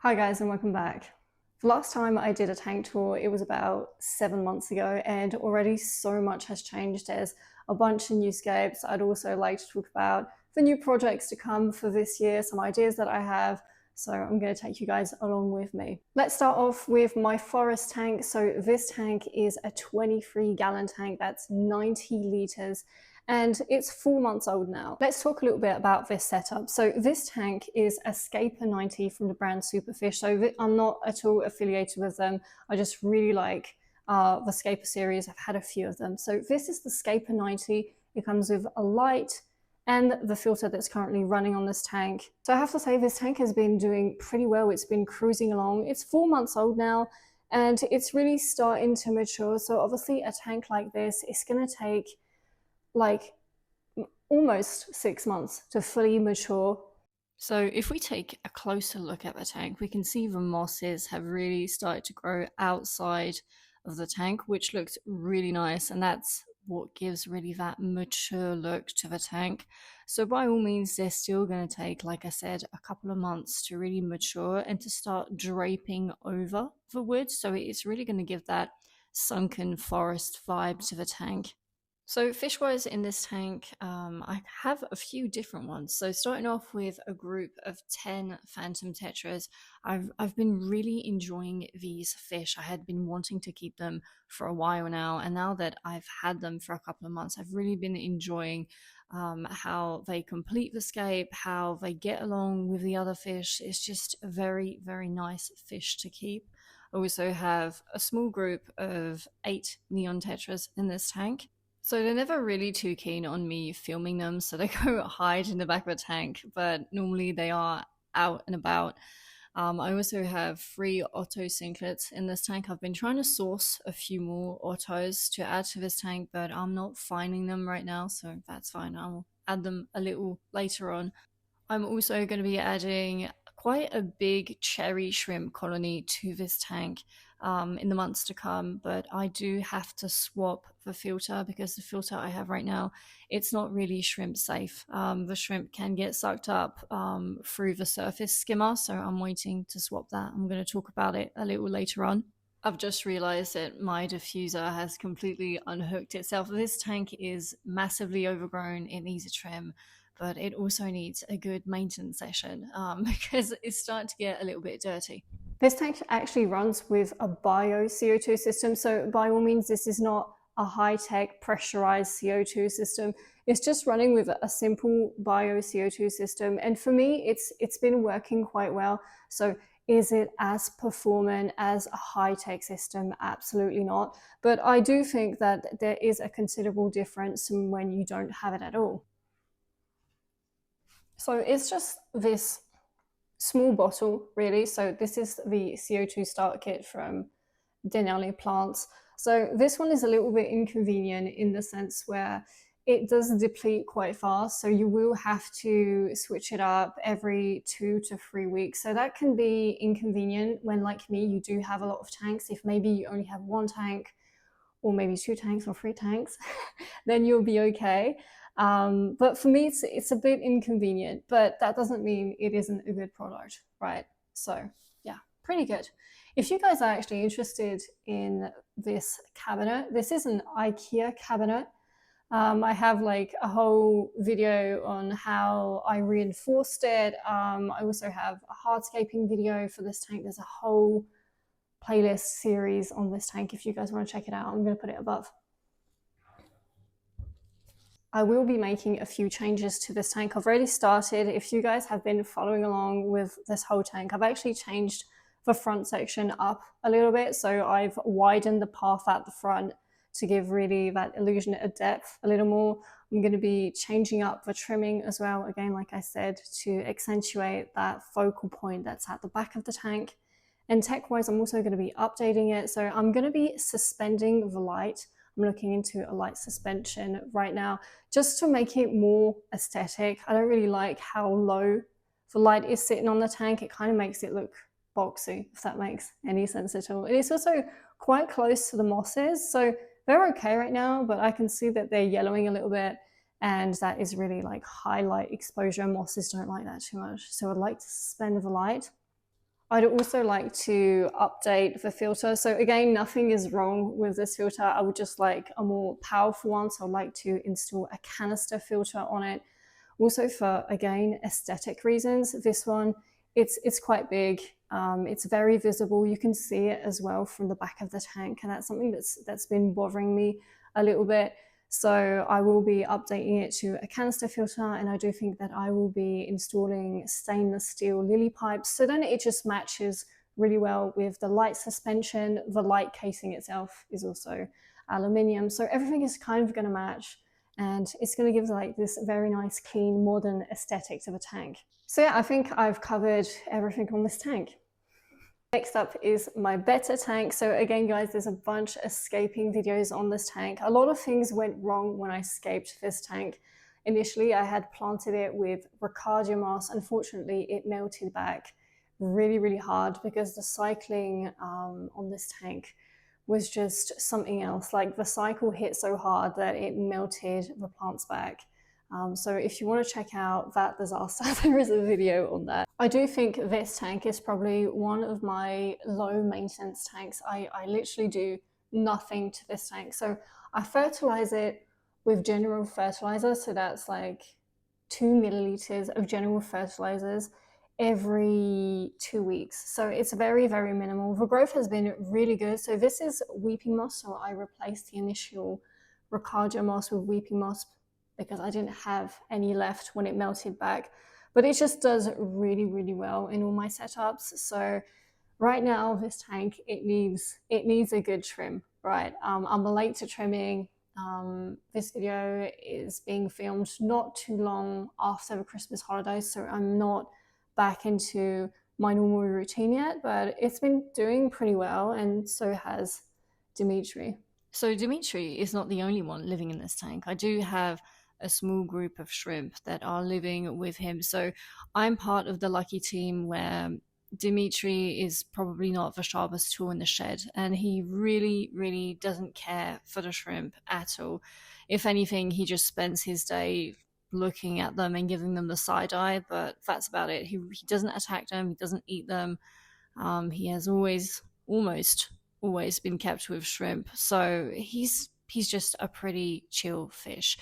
Hi guys and welcome back. The last time I did a tank tour, it was about 7 months ago, and already so much has changed. There's a bunch of new scapes. I'd also like to talk about the new projects to come for this year, some ideas that I have. So I'm going to take you guys along with me. Let's start off with my forest tank. So this tank is a 23-gallon tank that's 90 liters and it's 4 months old now. Let's talk a little bit about this setup. So this tank is a Scaper 90 from the brand Superfish. So I'm not at all affiliated with them. I just really like the Scaper series. I've had a few of them. So this is the Scaper 90. It comes with a light and the filter that's currently running on this tank. So I have to say this tank has been doing pretty well. It's been cruising along. It's 4 months old now and it's really starting to mature. So obviously a tank like this, it's going to take like almost 6 months to fully mature. So if we take a closer look at the tank, we can see the mosses have really started to grow outside of the tank, which looks really nice, and that's what gives really that mature look to the tank. So by all means, they're still going to take, like I said, a couple of months to really mature and to start draping over the wood. So it's really going to give that sunken forest vibe to the tank. So fish-wise in this tank, I have a few different ones. So starting off with a group of 10 phantom tetras, I've been really enjoying these fish. I had been wanting to keep them for a while now, and now that I've had them for a couple of months, I've really been enjoying how they complete the scape, how they get along with the other fish. It's just a very, very nice fish to keep. I also have a small group of 8 neon tetras in this tank. So they're never really too keen on me filming them, so they go hide in the back of a tank, but normally they are out and about. I also have 3 Otto sinklets in this tank. I've been trying to source a few more Ottos to add to this tank, but I'm not finding them right now, so that's fine. I'll add them a little later on. I'm also going to be adding quite a big cherry shrimp colony to this tank in the months to come, but I do have to swap the filter because the filter I have right now, it's not really shrimp safe. The shrimp can get sucked up through the surface skimmer, so I'm waiting to swap that. I'm going to talk about it a little later on. I've just realized that my diffuser has completely unhooked itself. This tank is massively overgrown. It needs a trim, but it also needs a good maintenance session because it's starting to get a little bit dirty. This tank actually runs with a bio CO2 system. So by all means, this is not a high-tech pressurized CO2 system. It's just running with a simple bio CO2 system. And for me, it's been working quite well. So is it as performant as a high-tech system? Absolutely not. But I do think that there is a considerable difference when you don't have it at all. So it's just this small bottle, really. So this is the CO2 start kit from Denali Plants. So this one is a little bit inconvenient in the sense where it does deplete quite fast. So you will have to switch it up every 2 to 3 weeks. So that can be inconvenient when, like me, you do have a lot of tanks. If maybe you only have 1 tank or maybe 2 tanks or 3 tanks, then you'll be okay. But for me, it's a bit inconvenient, but that doesn't mean it isn't a good product, right? So yeah, pretty good. If you guys are actually interested in this cabinet, this is an IKEA cabinet. I have like a whole video on how I reinforced it. I also have a hardscaping video for this tank. There's a whole playlist series on this tank if you guys want to check it out. I'm going to put it above. I will be making a few changes to this tank. I've already started. If you guys have been following along with this whole tank, I've actually changed the front section up a little bit. So I've widened the path at the front to give really that illusion of depth a little more. I'm going to be changing up the trimming as well, again, like I said, to accentuate that focal point that's at the back of the tank. And tech-wise, I'm also going to be updating it. So I'm going to be suspending the light. I'm looking into a light suspension right now just to make it more aesthetic. I don't really like how low the light is sitting on the tank. It kind of makes it look boxy, if that makes any sense at all. It is also quite close to the mosses, so they're okay right now, but I can see that they're yellowing a little bit, and that is really like highlight exposure. Mosses don't like that too much, so I'd like to suspend the light. I'd also like to update the filter. So again, nothing is wrong with this filter. I would just like a more powerful one. So I'd like to install a canister filter on it. Also for, again, aesthetic reasons, this one, it's quite big. It's very visible. You can see it as well from the back of the tank, and that's something that's been bothering me a little bit. So I will be updating it to a canister filter, and I do think that I will be installing stainless steel lily pipes. So then it just matches really well with the light suspension. The light casing itself is also aluminium. So everything is kind of going to match, and it's going to give like this very nice, clean, modern aesthetic to the tank. So yeah, I think I've covered everything on this tank. Next up is my Betta tank. So again, guys, there's a bunch of scaping videos on this tank. A lot of things went wrong when I scaped this tank. Initially, I had planted it with Riccardia moss. Unfortunately, it melted back really, really hard because the cycling on this tank was just something else. Like the cycle hit so hard that it melted the plants back. So if you want to check out that disaster, there is a video on that. I do think this tank is probably one of my low maintenance tanks. I literally do nothing to this tank. So I fertilize it with general fertilizer. So that's like 2 milliliters of general fertilizers every 2 weeks. So it's very, very minimal. The growth has been really good. So this is weeping moss. So I replaced the initial Riccardia moss with weeping moss because I didn't have any left when it melted back. But it just does really, really well in all my setups. So right now, this tank, it needs a good trim, right? I'm late to trimming. This video is being filmed not too long after the Christmas holidays, so I'm not back into my normal routine yet, but it's been doing pretty well, and so has Dimitri. So Dimitri is not the only one living in this tank. I do have a small group of shrimp that are living with him. So I'm part of the lucky team where Dimitri is probably not the sharpest tool in the shed, and he really, really doesn't care for the shrimp at all. If anything, he just spends his day looking at them and giving them the side eye, but that's about it. He doesn't attack them, he doesn't eat them. He has almost always been kept with shrimp, so he's just a pretty chill fish.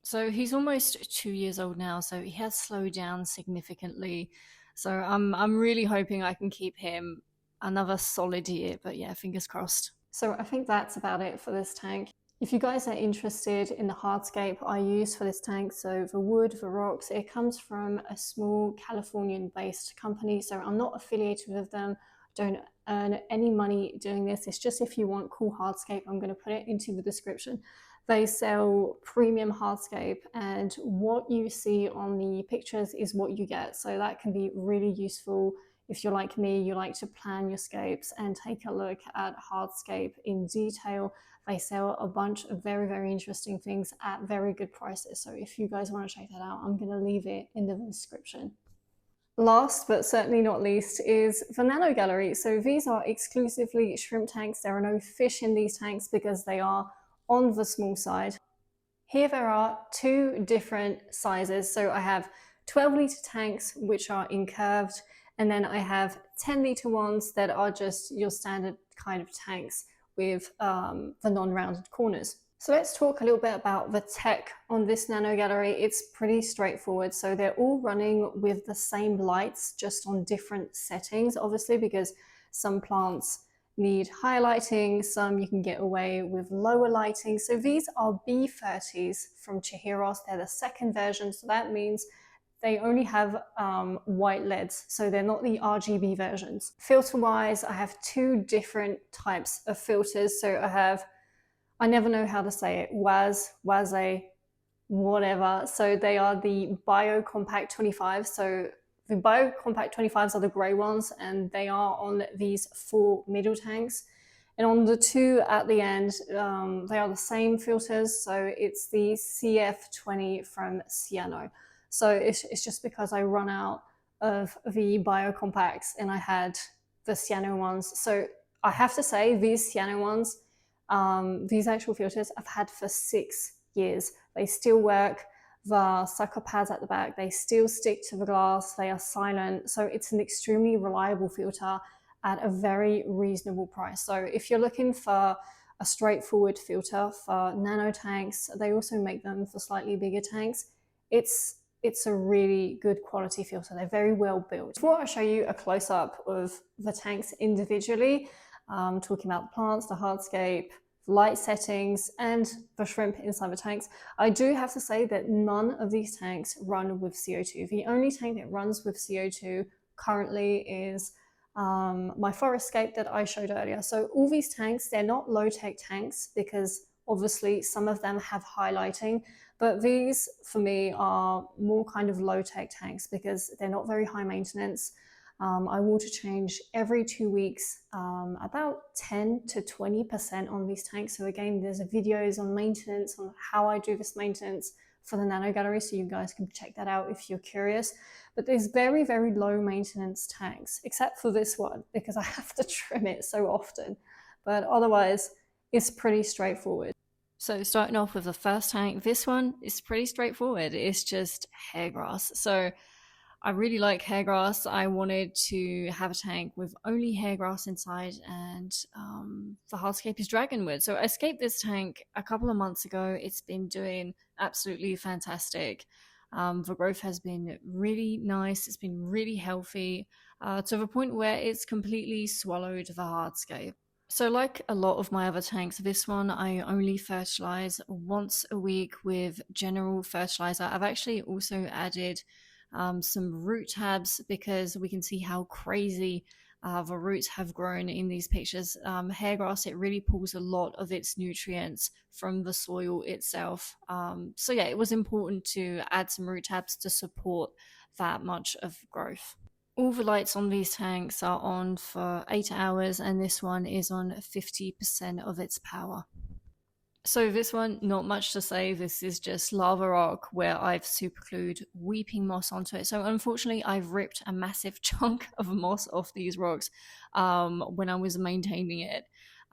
So he's almost 2 years old now, so he has slowed down significantly. So I'm really hoping I can keep him another solid year. But yeah, fingers crossed. So I think that's about it for this tank. If you guys are interested in the hardscape I use for this tank, so the wood, the rocks, it comes from a small Californian-based company, so I'm not affiliated with them, don't earn any money doing this. It's just if you want cool hardscape, I'm going to put it into the description. They sell premium hardscape, and what you see on the pictures is what you get. So that can be really useful if you're like me, you like to plan your scapes and take a look at hardscape in detail. They sell a bunch of very, very interesting things at very good prices. So if you guys want to check that out, I'm going to leave it in the description. Last but certainly not least is the Nano Gallery. So these are exclusively shrimp tanks. There are no fish in these tanks because they are on the small side. Here there are two different sizes. So I have 12-liter tanks, which are incurved, and then I have 10-liter ones that are just your standard kind of tanks with the non-rounded corners. So let's talk a little bit about the tech on this Nano Gallery. It's pretty straightforward. So they're all running with the same lights, just on different settings, obviously, because some plants need higher lighting, some you can get away with lower lighting. So these are B30s from Chihiros. They're the second version, so that means they only have white LEDs, so they're not the RGB versions. Filter-wise, I have two different types of filters. So I never know how to say it, Waze, whatever. So they are the BioCompact 25. So the BioCompact 25s are the grey ones, and they are on these 4 middle tanks. And on the 2 at the end, they are the same filters. So it's the CF20 from Ciano. So it's just because I run out of the BioCompacts and I had the Ciano ones. So I have to say, these Ciano ones, these actual filters I've had for 6 years. They still work. the sucker pads at the back, they still stick to the glass, they are silent, so it's an extremely reliable filter at a very reasonable price. So if you're looking for a straightforward filter for nano tanks, they also make them for slightly bigger tanks. It's a really good quality filter. They're very well built. Before I show you a close-up of the tanks individually, talking about the plants, the hardscape, light settings, and the shrimp inside the tanks, I do have to say that none of these tanks run with CO2. The only tank that runs with CO2 currently is my Forestscape that I showed earlier. So all these tanks, they're not low-tech tanks because obviously some of them have highlighting, but these for me are more kind of low-tech tanks because they're not very high maintenance. I water change every 2 weeks, about 10 to 20% on these tanks. So again, there's videos on maintenance, on how I do this maintenance for the Nano Gallery, so you guys can check that out if you're curious. But there's very, very low maintenance tanks, except for this one, because I have to trim it so often. But otherwise, it's pretty straightforward. So starting off with the first tank, this one is pretty straightforward. It's just hair grass. So I really like hair grass. I wanted to have a tank with only hair grass inside, and the hardscape is dragonwood. So I escaped this tank a couple of months ago. It's been doing absolutely fantastic. The growth has been really nice. It's been really healthy, to the point where it's completely swallowed the hardscape. So like a lot of my other tanks, this one I only fertilize once a week with general fertilizer. I've actually also added some root tabs because we can see how crazy the roots have grown in these pictures. Hair grass, it really pulls a lot of its nutrients from the soil itself. So yeah, it was important to add some root tabs to support that much of growth. All the lights on these tanks are on for 8 hours, and this one is on 50% of its power. So this one, not much to say. This is just lava rock where I've superglued weeping moss onto it. So unfortunately, I've ripped a massive chunk of moss off these rocks when I was maintaining it.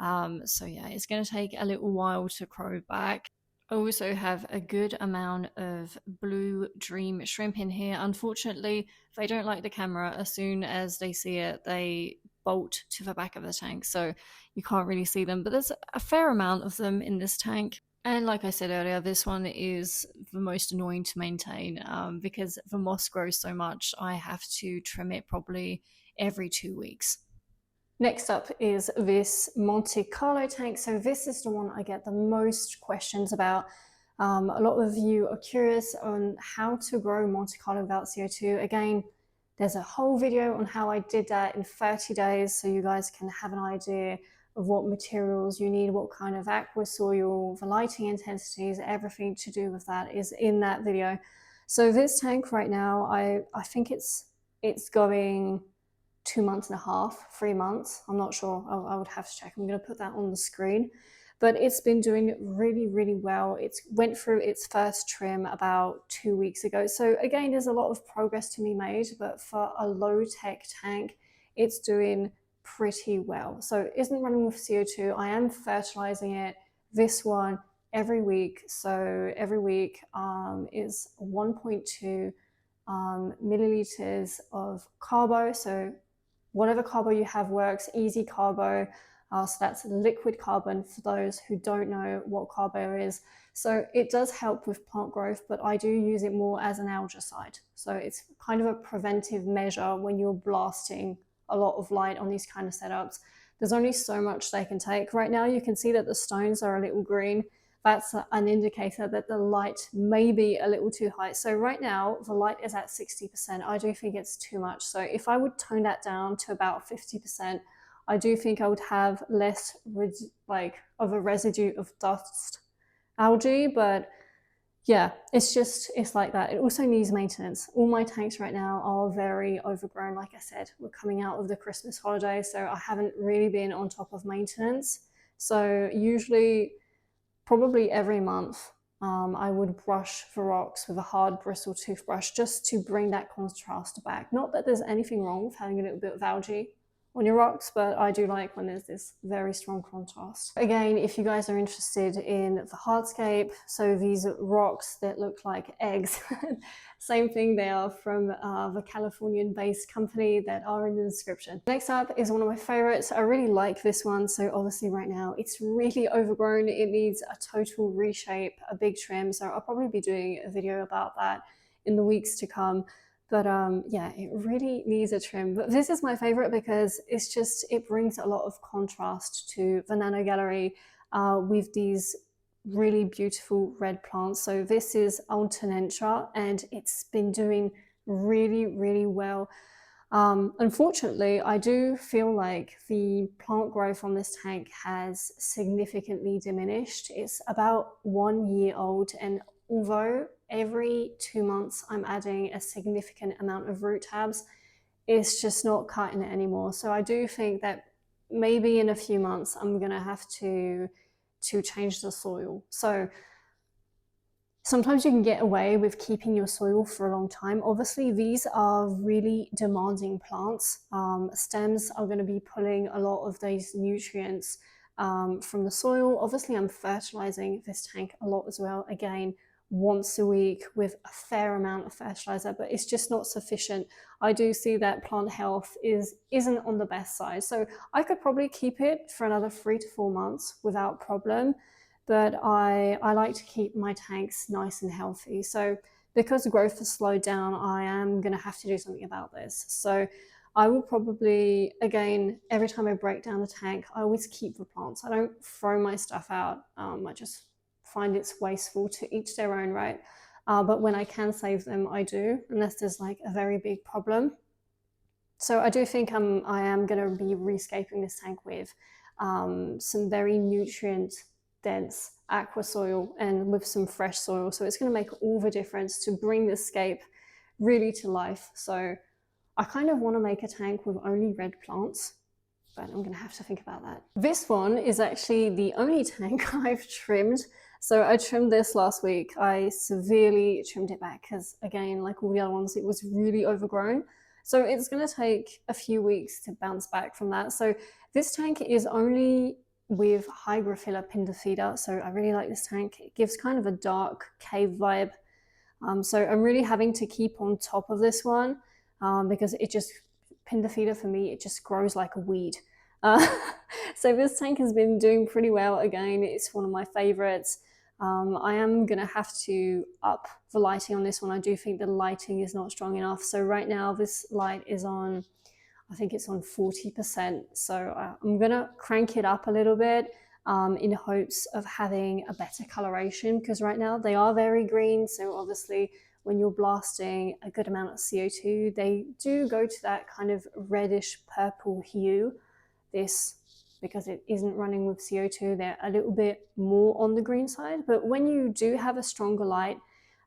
So yeah, it's going to take a little while to grow back. I also have a good amount of blue dream shrimp in here. Unfortunately, they don't like the camera. As soon as they see it, they bolt to the back of the tank, so you can't really see them. But there's a fair amount of them in this tank. And like I said earlier, this one is the most annoying to maintain because the moss grows so much. I have to trim it probably every 2 weeks. Next up is this Monte Carlo tank. So this is the one I get the most questions about. A lot of you are curious on how to grow Monte Carlo without CO2. Again, there's a whole video on how I did that in 30 days, so you guys can have an idea of what materials you need, what kind of aqua soil, the lighting intensities, everything to do with that is in that video. So this tank right now, I think it's going 2 months and a half, 3 months. I'm not sure. I would have to check. I'm going to put that on the screen. But it's been doing really, really well. It went through its first trim about 2 weeks ago. So again, there's a lot of progress to be made, but for a low-tech tank, it's doing pretty well. So it isn't running with CO2. I am fertilizing it, this one, every week. So every week is 1.2 milliliters of carbo. So whatever carbo you have works, easy carbo. So that's liquid carbon for those who don't know what carbo is. So it does help with plant growth, but I do use it more as an algicide. So it's kind of a preventive measure when you're blasting a lot of light on these kind of setups. There's only so much they can take. Right now you can see that the stones are a little green. That's an indicator that the light may be a little too high. So right now the light is at 60%. I do think it's too much. So if I would tone that down to about 50%, I do think I would have less of a residue of dust algae, but yeah, it's like that. It also needs maintenance. All my tanks right now are very overgrown. Like I said, we're coming out of the Christmas holiday, so I haven't really been on top of maintenance. So usually, probably every month, I would brush the rocks with a hard bristle toothbrush just to bring that contrast back. Not that there's anything wrong with having a little bit of algae on your rocks, but I do like when there's this very strong contrast. Again, if you guys are interested in the hardscape, so these rocks that look like eggs, same thing, they are from the Californian-based company that are in the description. Next up is one of my favorites. I really like this one. So obviously right now it's really overgrown. It needs a total reshape, a big trim. So I'll probably be doing a video about that in the weeks to come. But yeah, it really needs a trim. But this is my favorite because it brings a lot of contrast to the Nano Gallery with these really beautiful red plants. So this is Alternentia and it's been doing really, really well. Unfortunately, I do feel like the plant growth on this tank has significantly diminished. It's about 1 year old, and although every 2 months I'm adding a significant amount of root tabs, it's just not cutting it anymore. So I do think that maybe in a few months I'm gonna have to change the soil. So sometimes you can get away with keeping your soil for a long time. Obviously, these are really demanding plants. Stems are going to be pulling a lot of these nutrients from the soil. Obviously, I'm fertilizing this tank a lot as well. Again, once a week with a fair amount of fertilizer, but it's just not sufficient. I do see that plant health isn't on the best side. So I could probably keep it for another 3 to 4 months without problem. But I like to keep my tanks nice and healthy. So because growth has slowed down, I am going to have to do something about this. So I will probably, again, every time I break down the tank, I always keep the plants. I don't throw my stuff out. I just find it's wasteful, to each their own, right? But when I can save them, I do, unless there's like a very big problem. So I do think I am going to be rescaping this tank with some very nutrient dense aqua soil and with some fresh soil. So it's going to make all the difference to bring this scape really to life. So I kind of want to make a tank with only red plants, but I'm going to have to think about that. This one is actually the only tank I've trimmed. So I trimmed this last week. I severely trimmed it back because, again, like all the other ones, it was really overgrown. So it's going to take a few weeks to bounce back from that. So this tank is only with Hygrophila pindifida. So I really like this tank. It gives kind of a dark cave vibe. So I'm really having to keep on top of this one because pindifida for me, it just grows like a weed. So this tank has been doing pretty well. Again, it's one of my favorites. I am going to have to up the lighting on this one. I do think the lighting is not strong enough. So right now this light is on, I think it's on 40%. So I'm going to crank it up a little bit in hopes of having a better coloration, because right now they are very green. So obviously when you're blasting a good amount of CO2, they do go to that kind of reddish purple hue. This, because it isn't running with CO2, they're a little bit more on the green side. But when you do have a stronger light,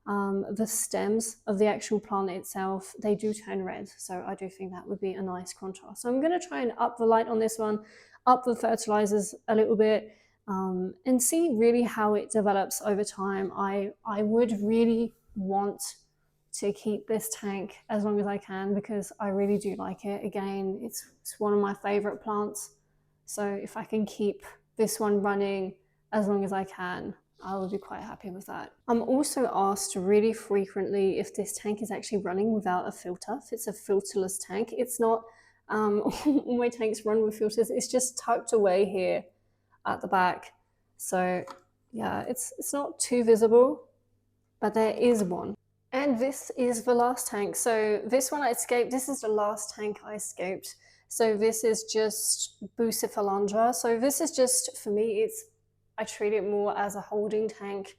the stems of the actual plant itself, they do turn red. So I do think that would be a nice contrast. So I'm going to try and up the light on this one, up the fertilizers a little bit, and see really how it develops over time. I would really want to keep this tank as long as I can because I really do like it. Again, it's one of my favorite plants. So if I can keep this one running as long as I can, I would be quite happy with that. I'm also asked really frequently if this tank is actually running without a filter, if it's a filterless tank. It's not. All my tanks run with filters. It's just tucked away here at the back. So yeah, it's not too visible, but there is one. And this is the last tank. So this one I escaped. This is the last tank I escaped. So this is just Bucephalandra. So this is just, for me, I treat it more as a holding tank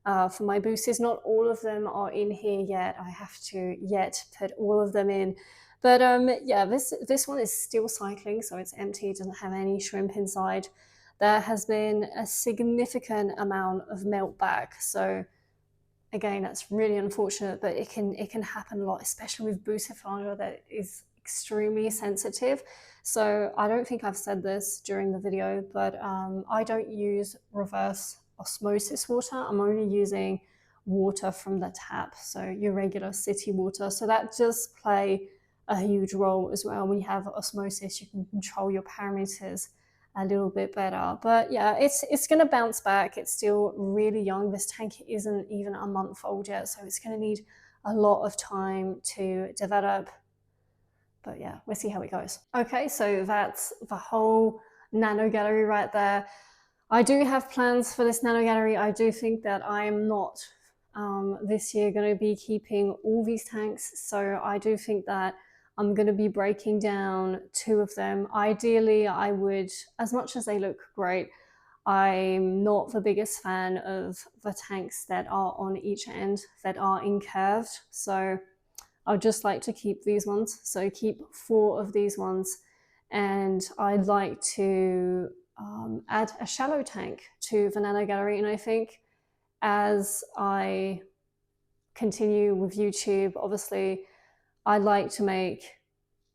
for my boosters. Not all of them are in here yet. I have to yet put all of them in. But yeah, this one is still cycling, so it's empty, doesn't have any shrimp inside. There has been a significant amount of melt back. So again, that's really unfortunate, but it can happen a lot, especially with Bucephalandra that is extremely sensitive. So I don't think I've said this during the video, but I don't use reverse osmosis water. I'm only using water from the tap, so your regular city water. So that does play a huge role as well. When you have osmosis, you can control your parameters a little bit better. But yeah, it's going to bounce back. It's still really young. This tank isn't even a month old yet, so it's going to need a lot of time to develop. But yeah, we'll see how it goes. Okay, so that's the whole nano gallery right there. I do have plans for this nano gallery. I do think that I'm not this year going to be keeping all these tanks. So I do think that I'm going to be breaking down 2 of them. Ideally, I would, as much as they look great, I'm not the biggest fan of the tanks that are on each end that are incurved. So I'd just like to keep these ones. So keep 4 of these ones. And I'd like to add a shallow tank to the nano gallery. And I think as I continue with YouTube, obviously I'd like to make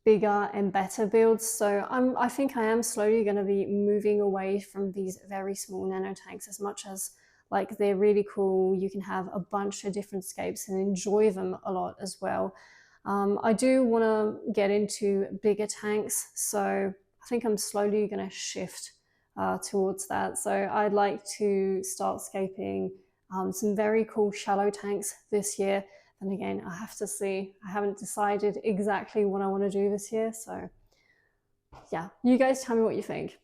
bigger and better builds. So I think I am slowly going to be moving away from these very small nano tanks. As much as like they're really cool, you can have a bunch of different scapes and enjoy them a lot as well. I do want to get into bigger tanks, so I think I'm slowly going to shift towards that. So I'd like to start scaping some very cool shallow tanks this year. And again, I have to see. I haven't decided exactly what I want to do this year. So yeah, you guys tell me what you think.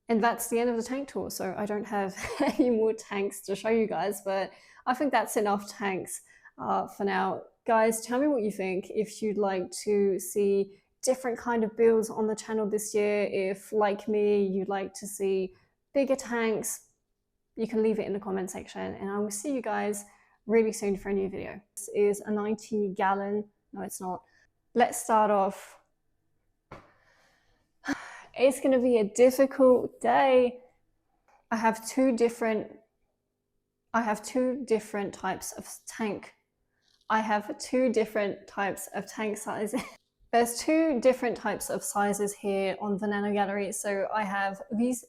And that's the end of the tank tour. So I don't have any more tanks to show you guys, but I think that's enough tanks for now. Guys, tell me what you think. If you'd like to see different kind of builds on the channel this year, if like me, you'd like to see bigger tanks, you can leave it in the comment section, and I will see you guys really soon for a new video. This is a 90-gallon. No, it's not. Let's start off. It's going to be a difficult day. I have two different types of tank. I have 2 different types of tank sizes. There's 2 different types of sizes here on the nano gallery. So I have these